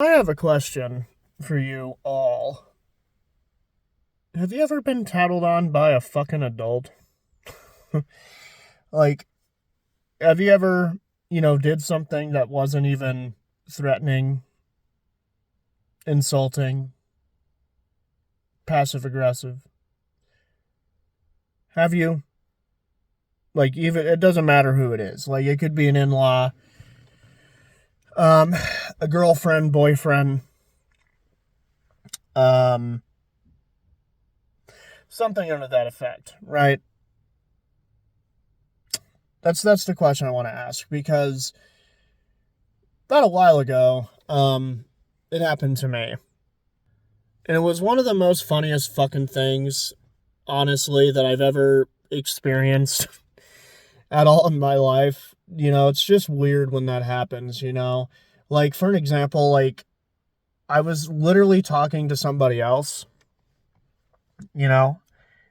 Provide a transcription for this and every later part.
I have a question for you all. Have you ever been tattled on by a fucking adult? Like, have you ever, did something that wasn't even threatening, insulting, passive aggressive? Have you? Like, even, it doesn't matter who it is. Like, it could be an in law, um, a girlfriend, boyfriend, um, something under that effect, right? That's the question I want to ask because about a while ago, it happened to me. And it was one of the most funniest fucking things, honestly, that I've ever experienced at all in my life. It's just weird when that happens. Like, for an example, like, I was literally talking to somebody else, you know,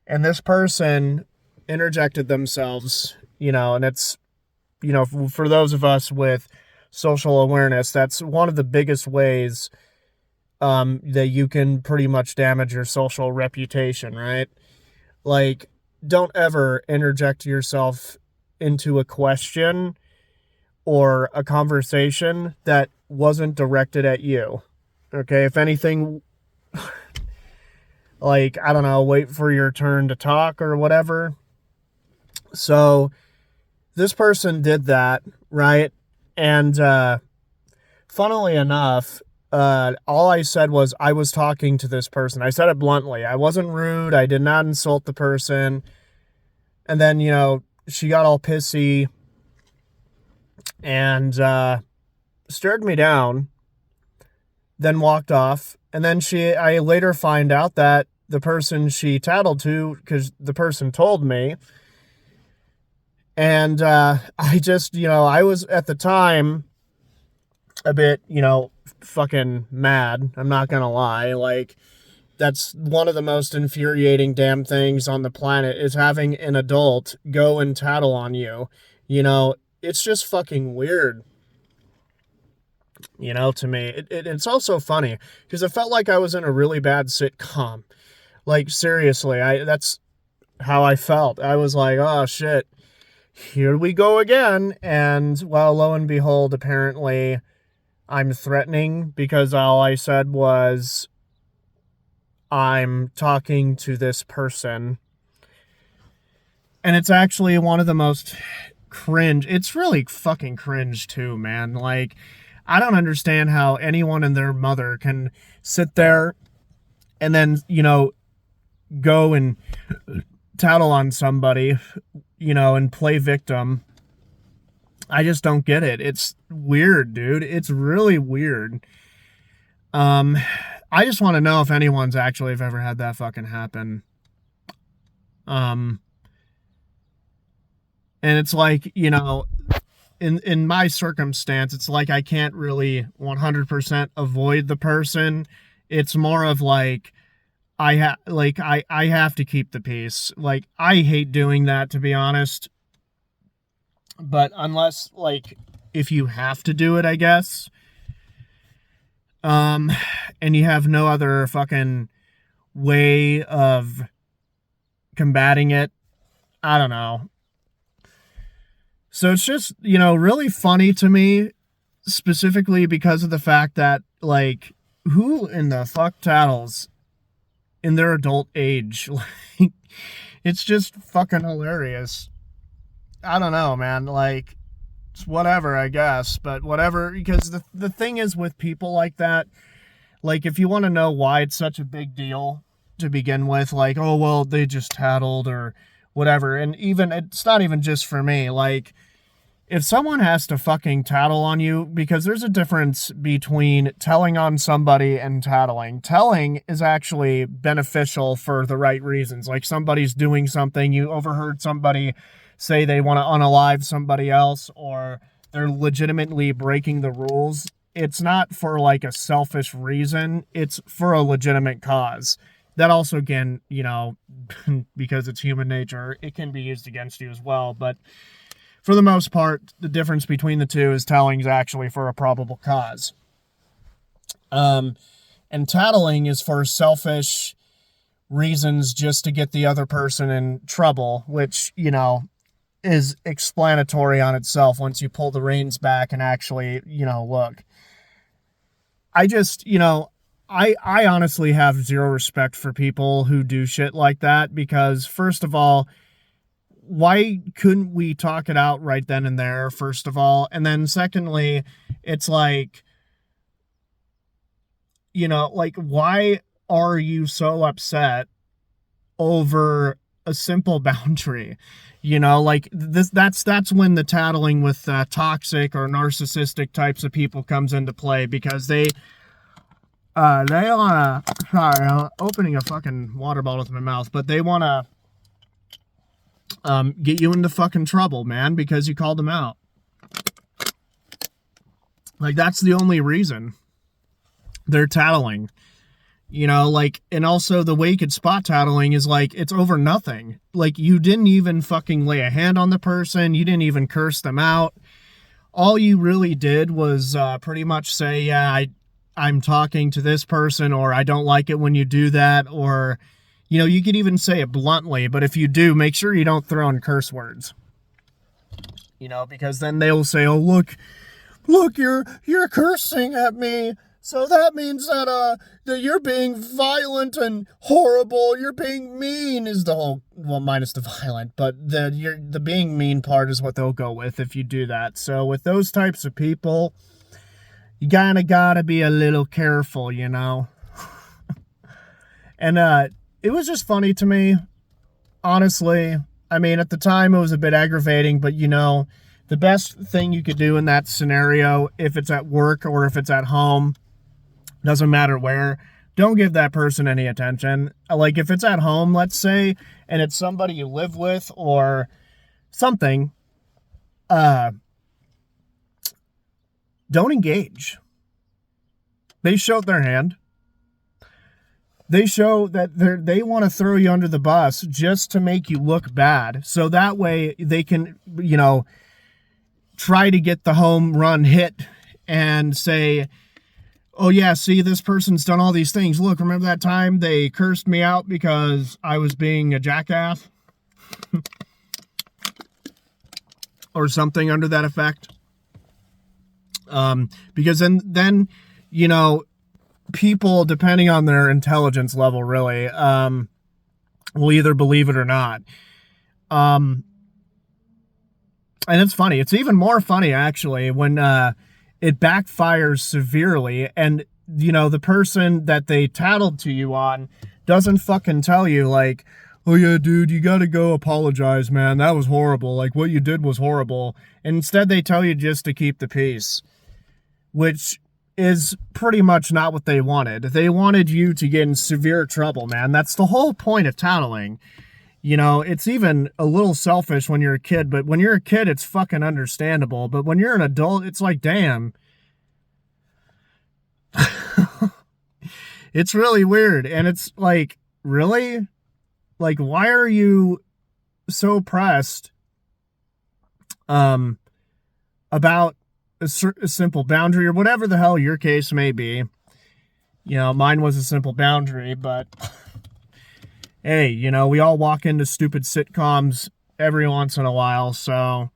and this person interjected themselves, and it's, for those of us with social awareness, that's one of the biggest ways that you can pretty much damage your social reputation, right? Like, don't ever interject yourself into a question or a conversation that wasn't directed at you. Okay, if anything, like, I don't know, wait for your turn to talk or whatever. So, this person did that, right? And funnily enough, all I said was I was talking to this person. I said it bluntly. I wasn't rude. I did not insult the person. And then, she got all pissy and stared me down, then walked off. And then I later find out that the person she tattled to, because the person told me. And I just, I was at the time a bit, fucking mad. I'm not gonna lie. Like, that's one of the most infuriating damn things on the planet is having an adult go and tattle on you. It's just fucking weird, to me. It's also funny because it felt like I was in a really bad sitcom. Like, seriously, that's how I felt. I was like, oh shit, here we go again. And well, lo and behold, apparently I'm threatening because all I said was I'm talking to this person. And it's actually one of the most cringe. It's really fucking cringe too, man. Like, I don't understand how anyone and their mother can sit there and then, go and tattle on somebody, and play victim. I just don't get it. It's weird, dude. It's really weird. I just want to know if anyone's actually have ever had that fucking happen. Um, and it's like, in my circumstance, it's like I can't really 100% avoid the person. It's more of like I have to keep the peace. Like, I hate doing that, to be honest. But unless, like, if you have to do it, I guess. And you have no other fucking way of combating it. I don't know. So it's just, really funny to me, specifically because of the fact that, like, who in the fuck tattles in their adult age? Like, it's just fucking hilarious. I don't know, man. Like, it's whatever, I guess. But whatever, because the thing is with people like that, like, if you want to know why it's such a big deal to begin with, like, oh, well, they just tattled or whatever. And even, it's not even just for me. Like, if someone has to fucking tattle on you, because there's a difference between telling on somebody and tattling. Telling is actually beneficial for the right reasons. Like, somebody's doing something, you overheard somebody say they want to unalive somebody else, or they're legitimately breaking the rules. It's not for like a selfish reason. It's for a legitimate cause. That also, again, because it's human nature, it can be used against you as well. But for the most part, the difference between the two is telling is actually for a probable cause. And tattling is for selfish reasons, just to get the other person in trouble, which, you know, is explanatory on itself once you pull the reins back and actually, you know, look. I just, you know, I honestly have zero respect for people who do shit like that, because first of all, why couldn't we talk it out right then and there, first of all? And then secondly, it's like, you know, like, why are you so upset over a simple boundary? You know, like, that's when the tattling with toxic or narcissistic types of people comes into play, because they wanna, sorry, I'm opening a fucking water bottle with my mouth, but they wanna get you into fucking trouble, man, because you called them out. Like, that's the only reason they're tattling. You know, like, and also the way you could spot tattling is like, it's over nothing. Like, you didn't even fucking lay a hand on the person. You didn't even curse them out. All you really did was pretty much say, yeah, I'm talking to this person, or I don't like it when you do that, or, you know, you could even say it bluntly, but if you do, make sure you don't throw in curse words. You know, because then they'll say, oh, look, you're cursing at me. So that means that you're being violent and horrible. You're being mean is the whole, well, minus the violent, but the being mean part is what they'll go with if you do that. So with those types of people, you kinda gotta be a little careful, you know. And it was just funny to me, honestly. I mean, at the time it was a bit aggravating, but you know, the best thing you could do in that scenario, if it's at work or if it's at home, doesn't matter where, don't give that person any attention. Like, if it's at home, let's say, and it's somebody you live with or something, don't engage. They showed their hand. They show that they want to throw you under the bus just to make you look bad. So that way they can, you know, try to get the home run hit and say, oh yeah, see, this person's done all these things. Look, remember that time they cursed me out because I was being a jackass? Or something under that effect. Because then, you know, people, depending on their intelligence level, really, will either believe it or not. And it's funny. It's even more funny, actually, when it backfires severely, and, you know, the person that they tattled to you on doesn't fucking tell you, like, oh yeah, dude, you gotta go apologize, man. That was horrible. Like, what you did was horrible. And instead, they tell you just to keep the peace, which is pretty much not what they wanted. They wanted you to get in severe trouble, man. That's the whole point of tattling. You know, it's even a little selfish when you're a kid, but when you're a kid, it's fucking understandable. But when you're an adult, it's like, damn. It's really weird. And it's like, really? Like, why are you so pressed about a simple boundary, or whatever the hell your case may be? You know, mine was a simple boundary, but hey, you know, we all walk into stupid sitcoms every once in a while, so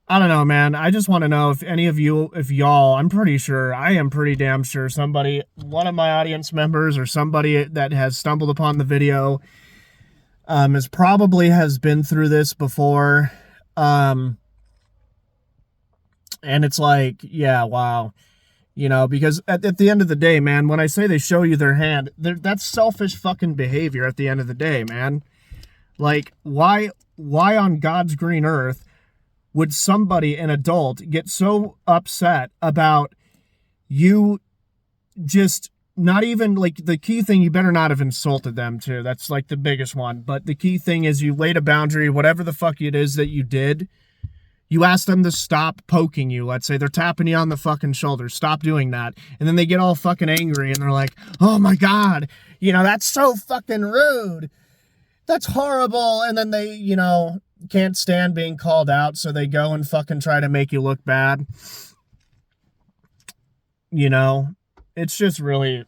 I don't know, man. I just want to know if any of you, if y'all, I am pretty damn sure somebody, one of my audience members or somebody that has stumbled upon the video has been through this before. And it's like, yeah, wow. You know, because at the end of the day, man, when I say they show you their hand, that's selfish fucking behavior at the end of the day, man. Like, why on God's green earth would somebody, an adult, get so upset about you just not even, like, the key thing, you better not have insulted them too. That's like the biggest one. But the key thing is you laid a boundary, whatever the fuck it is that you did. You ask them to stop poking you. Let's say they're tapping you on the fucking shoulder. Stop doing that. And then they get all fucking angry and they're like, oh my God, you know, that's so fucking rude. That's horrible. And then they, you know, can't stand being called out. So they go and fucking try to make you look bad. You know, it's just really,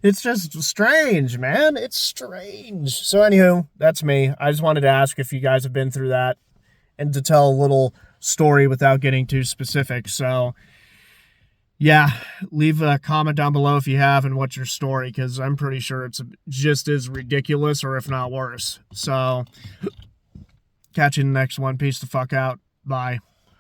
it's just strange, man. It's strange. So anywho, that's me. I just wanted to ask if you guys have been through that and to tell a little story without getting too specific. So yeah, leave a comment down below if you have and what's your story, because I'm pretty sure it's just as ridiculous or if not worse. So catch you in the next one. Peace the fuck out. Bye.